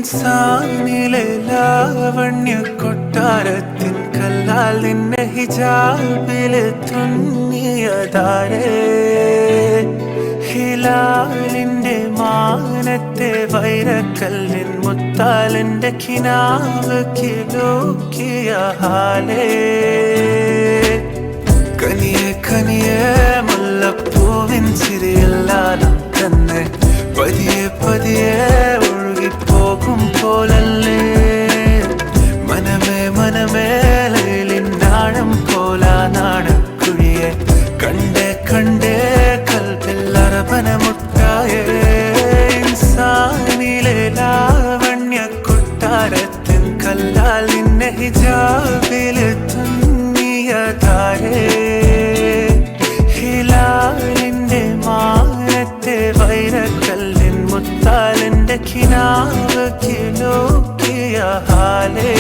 ഇൻസാനിലെ ലാവണ്യ കൊട്ടാരത്തിൻ കല്ലാൽ നിന്നെ ഹിജാബില് തുന്നിയതാരേ ഹിലാലിന്റെ മാനത്തെ വൈരക്കല്ലിൻ മുത്താലിന്റെ കിനാവ് കിലോക്കിയ ഹാലേ കനിയെ കനിയെ മുല്ലപ്പൂവിൻ ചിരിയെല്ലാലും തന്നെ പതിയെ പതിയെ ഒഴുകിപ്പോകും പോലല്ലേ മനമേ മനമേ ലൈലിനാഴം പോലാ നാടക്കുഴിയെ കണ്ടേ കണ്ടേ കൽപ്പില്ലറപനമുട്ടായേ ഇൻസാനിലെ ലാവണ്യ കൊട്ടാരത്തിൻ കല്ലാൽ നിന്നെ ഹിജാബില് തുന്നിയതാരേ ഹിലാലിന്റെ മാനത്തെ വൈരക്കല്ലിൻ മുത്താലിന്റെ കിനാവ് കിലോക്കിയ ഹാലേ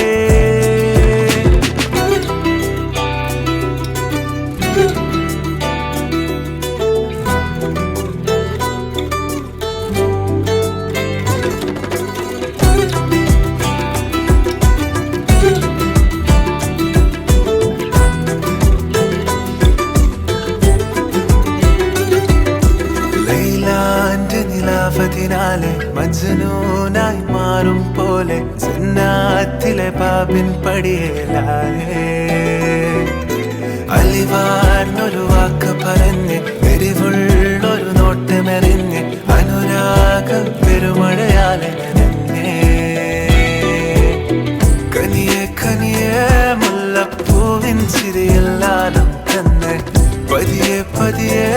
നിലാവതിനാലെ മജ്നൂനായി മാറും പോലെ ജന്നാത്തിലെ ബാബിൻ പടിയേലാലേ അലിവാർന്നൊരു വാക്ക് പറഞ്ഞ് എരിവുള്ളൊരു നോട്ടമെറിഞ്ഞ് അനുരാഗ പെരുമഴയാലെ നനഞ്ഞേ കനിയെ കനിയെ മുല്ലപ്പൂവിൻ ചിരിയെല്ലാലും തന്നെ പതിയെ പതിയെ